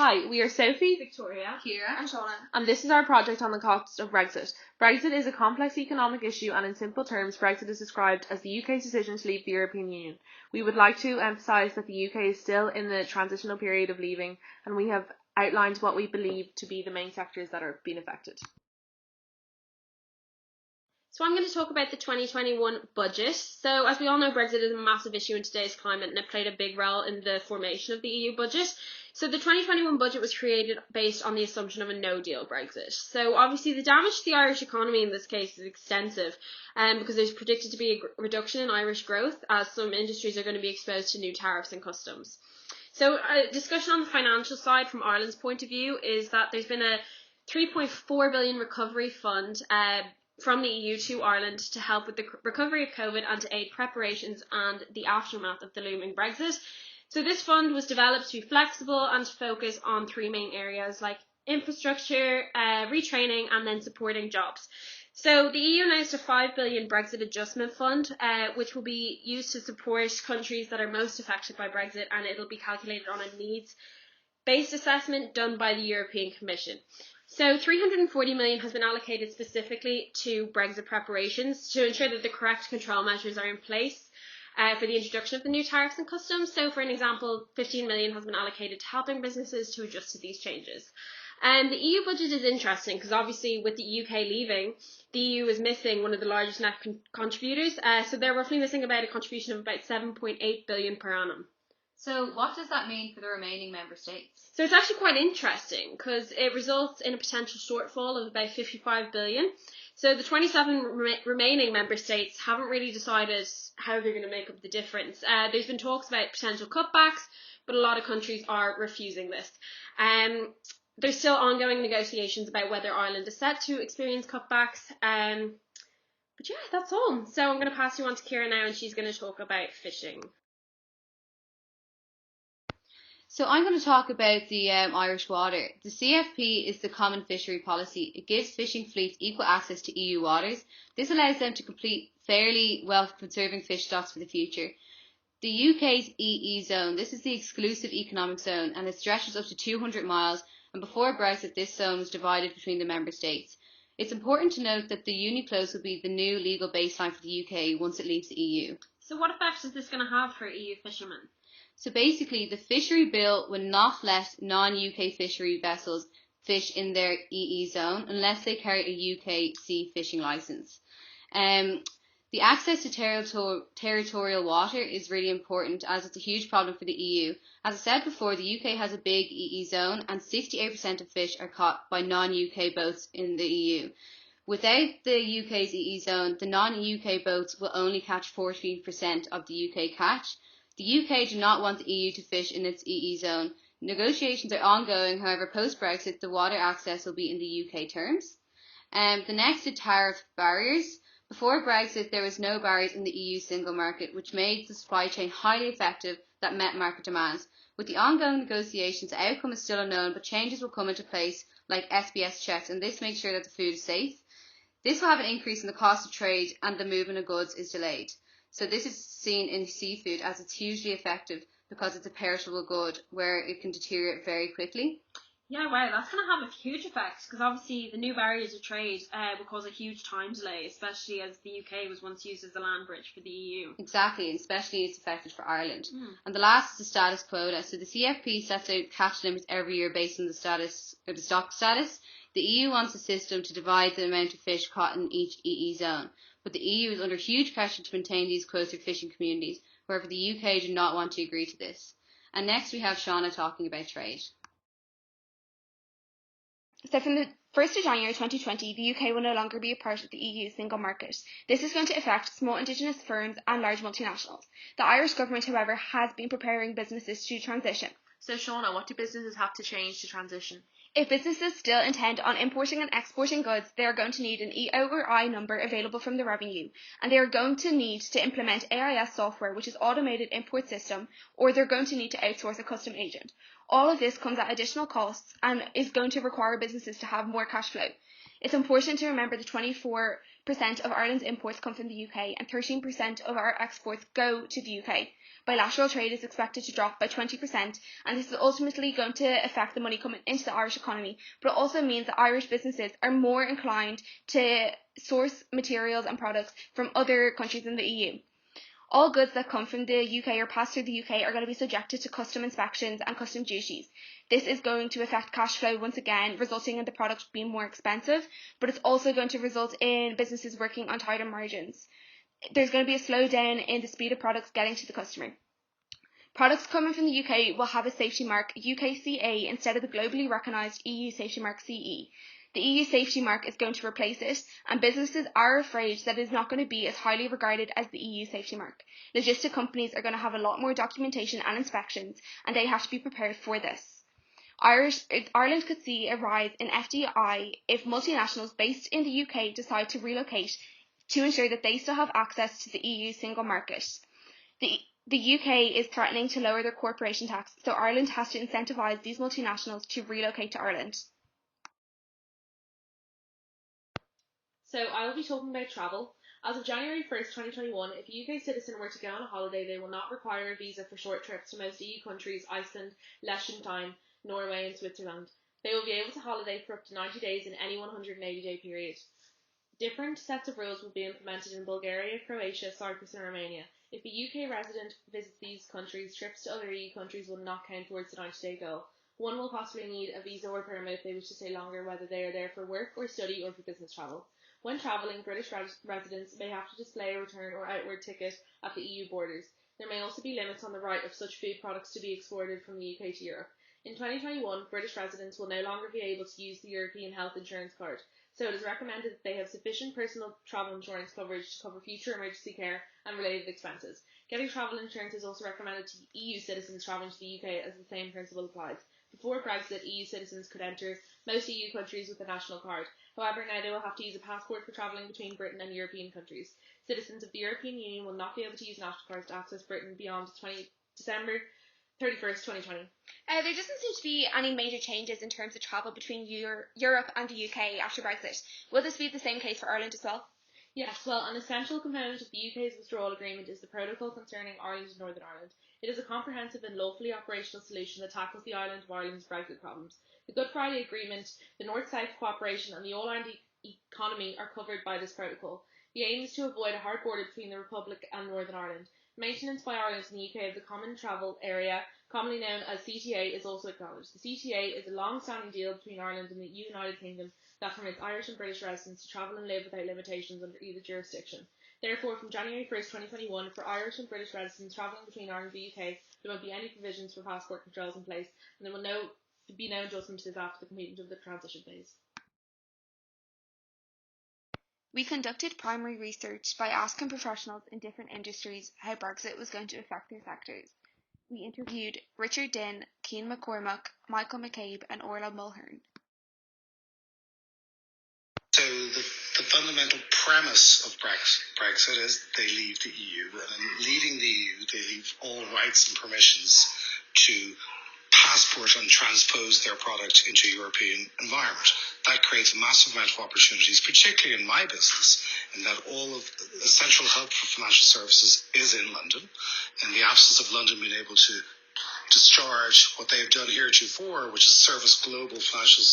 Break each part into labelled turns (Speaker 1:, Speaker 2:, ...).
Speaker 1: Hi, we are Sophie,
Speaker 2: Victoria,
Speaker 3: Ciara,
Speaker 2: and Shauna.
Speaker 1: and this is our project on the cost of Brexit. Brexit is a complex economic issue, and in simple terms, Brexit is described as the UK's decision to leave the European Union. We would like to emphasise that the UK is still in the transitional period of leaving, and we have outlined what we believe to be the main sectors that are being affected.
Speaker 2: So I'm going to talk about the 2021 budget. So as we all know, Brexit is a massive issue in today's climate, and it played a big role in the formation of the EU budget. So the 2021 budget was created based on the assumption of a no-deal Brexit. So obviously the damage to the Irish economy in this case is extensive, because there's predicted to be a reduction in Irish growth as some industries are going to be exposed to new tariffs and customs. So a discussion on the financial side from Ireland's point of view is that there's been a 3.4 billion recovery fund from the EU to Ireland to help with the recovery of COVID and to aid preparations and the aftermath of the looming Brexit. So this fund was developed to be flexible and to focus on three main areas like infrastructure, retraining and then supporting jobs. So the EU announced a 5 billion Brexit adjustment fund, which will be used to support countries that are most affected by Brexit, and it'll be calculated on a needs-based assessment done by the European Commission. So 340 million has been allocated specifically to Brexit preparations to ensure that the correct control measures are in place for the introduction of the new tariffs and customs. So for an example, 15 million has been allocated to helping businesses to adjust to these changes. And the EU budget is interesting because obviously with the UK leaving, the EU is missing one of the largest net contributors. So they're roughly missing about a contribution of about 7.8 billion per annum.
Speaker 3: So what does that mean for the remaining member states?
Speaker 2: So it's actually quite interesting because it results in a potential shortfall of about 55 billion. So the 27 remaining member states haven't really decided how they're going to make up the difference. There's been talks about potential cutbacks, but a lot of countries are refusing this. There's still ongoing negotiations about whether Ireland is set to experience cutbacks. But yeah, that's all. So I'm going to pass you on to Ciara now, and she's going to talk about fishing.
Speaker 3: So I'm going to talk about the Irish water. The CFP is the Common Fishery Policy. It gives fishing fleets equal access to EU waters. This allows them to compete fairly while conserving fish stocks for the future. The UK's EE zone, this is the exclusive economic zone, and it stretches up to 200 miles, and before Brexit this zone was divided between the member states. It's important to note that the UniClose will be the new legal baseline for the UK once it leaves the EU.
Speaker 2: So what effect is this going to have for EU fishermen?
Speaker 3: So basically, the fishery bill will not let non-UK fishery vessels fish in their EE zone unless they carry a UK sea fishing licence. The access to territorial water is really important as it's a huge problem for the EU. As I said before, the UK has a big EE zone and 68% of fish are caught by non-UK boats in the EU. Without the UK's EE zone, the non-UK boats will only catch 14% of the UK catch. The UK do not want the EU to fish in its EE zone. Negotiations are ongoing, however, post-Brexit, the water access will be in the UK terms. The next is tariff barriers. Before Brexit, there was no barriers in the EU single market, which made the supply chain highly effective that met market demands. With the ongoing negotiations, the outcome is still unknown, but changes will come into place, like SBS checks, and this makes sure that the food is safe. This will have an increase in the cost of trade, and the movement of goods is delayed. So this is seen in seafood as it's hugely effective because it's a perishable good where it can deteriorate very quickly.
Speaker 2: Yeah, wow, that's going to have a huge effect because obviously the new barriers of trade will cause a huge time delay, especially as the UK was once used as a land bridge for the EU.
Speaker 3: Exactly, and especially it's effective for Ireland. And the last is the status quota. So the CFP sets out catch limits every year based on the status or the stock status. The EU wants a system to divide the amount of fish caught in each EE zone, but the EU is under huge pressure to maintain these closer fishing communities. However, the UK do not want to agree to this. And next we have Shauna talking about trade.
Speaker 4: So from the 1st of January 2020, the UK will no longer be a part of the EU single market. This is going to affect small indigenous firms and large multinationals. The Irish government, however, has been preparing businesses to transition.
Speaker 1: So Shauna, what do businesses have to change to transition?
Speaker 4: If businesses still intend on importing and exporting goods, they are going to need an EORI number available from the revenue, and they are going to need to implement AIS software, which is automated import system, or they're going to need to outsource a custom agent. All of this comes at additional costs and is going to require businesses to have more cash flow. It's important to remember that 24% of Ireland's imports come from the UK and 13% of our exports go to the UK. Bilateral trade is expected to drop by 20%, and this is ultimately going to affect the money coming into the Irish economy, but it also means that Irish businesses are more inclined to source materials and products from other countries in the EU. All goods that come from the UK or pass through the UK are going to be subjected to custom inspections and custom duties. This is going to affect cash flow once again, resulting in the product being more expensive, but it's also going to result in businesses working on tighter margins. There's going to be a slowdown in the speed of products getting to the customer. Products coming from the UK will have a safety mark UKCA instead of the globally recognised EU safety mark CE. The EU safety mark is going to replace it, and businesses are afraid that it is not going to be as highly regarded as the EU safety mark. Logistic companies are going to have a lot more documentation and inspections, and they have to be prepared for this. Ireland could see a rise in FDI if multinationals based in the UK decide to relocate to ensure that they still have access to the EU single market. The UK is threatening to lower their corporation tax, so Ireland has to incentivise these multinationals to relocate to Ireland.
Speaker 1: So I will be talking about travel. As of January 1st, 2021, if a UK citizen were to go on a holiday, they will not require a visa for short trips to most EU countries, Iceland, Liechtenstein, Norway and Switzerland. They will be able to holiday for up to 90 days in any 180-day period. Different sets of rules will be implemented in Bulgaria, Croatia, Cyprus and Romania. If a UK resident visits these countries, trips to other EU countries will not count towards the 90-day goal. One will possibly need a visa or permit if they wish to stay longer, whether they are there for work or study or for business travel. When travelling, British residents may have to display a return or outward ticket at the EU borders. There may also be limits on the right of such food products to be exported from the UK to Europe. In 2021, British residents will no longer be able to use the European Health Insurance Card, so it is recommended that they have sufficient personal travel insurance coverage to cover future emergency care and related expenses. Getting travel insurance is also recommended to EU citizens travelling to the UK, as the same principle applies. Before Brexit, EU citizens could enter most EU countries with a national card. However, now they will have to use a passport for travelling between Britain and European countries. Citizens of the European Union will not be able to use national cards to access Britain beyond December 31st, 2020.
Speaker 4: There doesn't seem to be any major changes in terms of travel between Europe and the UK after Brexit. Will this be the same case for Ireland as well?
Speaker 1: Yes, well, an essential component of the UK's withdrawal agreement is the protocol concerning Ireland and Northern Ireland. It is a comprehensive and lawfully operational solution that tackles the island of Ireland's Brexit problems. The Good Friday Agreement, the North-South cooperation and the all-round economy are covered by this protocol. The aim is to avoid a hard border between the Republic and Northern Ireland. Maintenance by Ireland and the UK of the Common Travel Area, commonly known as CTA, is also acknowledged. The CTA is a long-standing deal between Ireland and the United Kingdom that permits Irish and British residents to travel and live without limitations under either jurisdiction. Therefore, from January 1st, 2021, for Irish and British residents travelling between Ireland and the UK, there won't be any provisions for passport controls in place, and there will be no adjustment to this after the completion of the transition phase.
Speaker 4: We conducted primary research by asking professionals in different industries how Brexit was going to affect their sectors. We interviewed Richard Dinn, Ciara McCormack, Michael McCabe and Orla Mulhern.
Speaker 5: So the fundamental premise of Brexit is they leave the EU, and in leaving the EU, they leave all rights and permissions to passport and transpose their product into a European environment. That creates a massive amount of opportunities, particularly in my business, in that all of the central hub for financial services is in London. In the absence of London being able to discharge what they have done heretofore, which is service global financial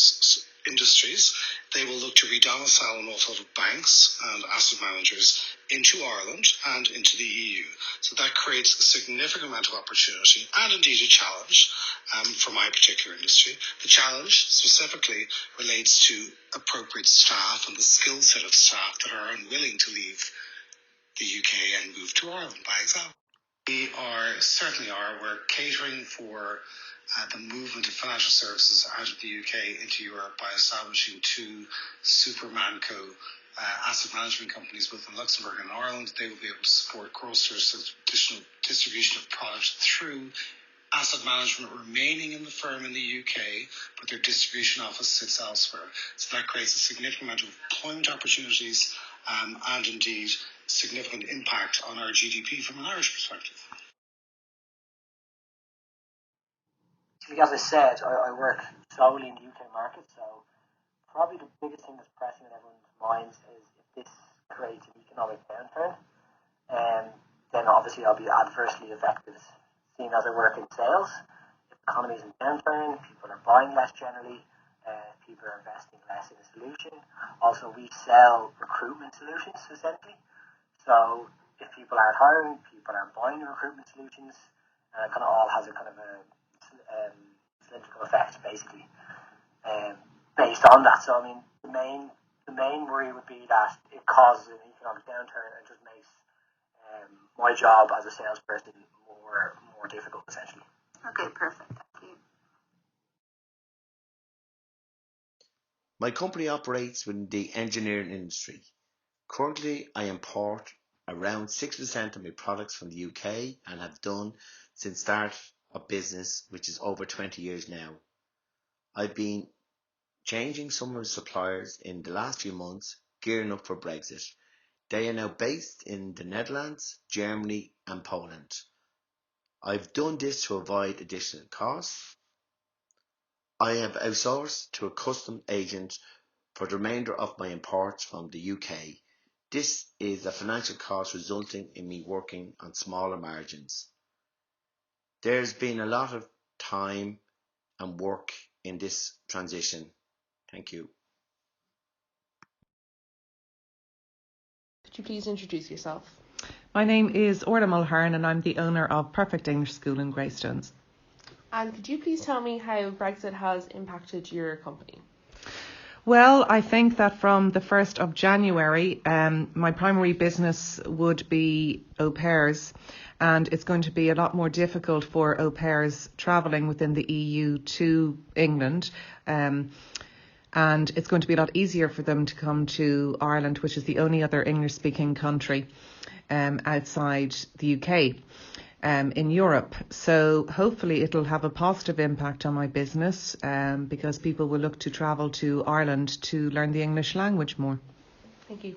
Speaker 5: industries, they will look to redomicile an awful lot of banks and asset managers into Ireland and into the EU. So that creates a significant amount of opportunity and indeed a challenge for my particular industry. The challenge specifically relates to appropriate staff and the skill set of staff that are unwilling to leave the UK and move to Ireland, by example. We're catering for the movement of financial services out of the UK into Europe by establishing two Supermanco asset management companies within Luxembourg and Ireland. They will be able to support cross-jurisdictional distribution of product through asset management remaining in the firm in the UK, but their distribution office sits elsewhere. So that creates a significant amount of employment opportunities and indeed significant impact on our GDP from an Irish perspective.
Speaker 6: As I said, I work solely in the UK market, so probably the biggest thing that's pressing on everyone's minds is if this creates an economic downturn, then obviously I'll be adversely affected, seeing as I work in sales. If the economy is in downturn, people are buying less generally, people are investing less in a solution. Also, we sell recruitment solutions, essentially. So if people aren't hiring, people aren't buying the recruitment solutions, and it kind of all has a kind of a cylindrical effect, basically, based on that. So, I mean, the main worry would be that it causes an economic downturn and just makes my job as a salesperson more difficult, essentially.
Speaker 4: Okay, perfect. Thank you.
Speaker 7: My company operates within the engineering industry. Currently, I import around 6% of my products from the UK and have done since start of business, which is over 20 years now. I've been changing some of the suppliers in the last few months, gearing up for Brexit. They are now based in the Netherlands, Germany and Poland. I've done this to avoid additional costs. I have outsourced to a custom agent for the remainder of my imports from the UK. This is a financial cost resulting in me working on smaller margins. There's been a lot of time and work in this transition. Thank you.
Speaker 1: Could you please introduce yourself?
Speaker 8: My name is Orla Mulhern and I'm the owner of Perfect English School in Greystones.
Speaker 1: And could you please tell me how Brexit has impacted your company?
Speaker 8: Well, I think that from the 1st of January, my primary business would be au pairs, and it's going to be a lot more difficult for au pairs travelling within the EU to England. And it's going to be a lot easier for them to come to Ireland, which is the only other English-speaking country outside the UK. In Europe. So hopefully it'll have a positive impact on my business because people will look to travel to Ireland to learn the English language more.
Speaker 1: Thank you.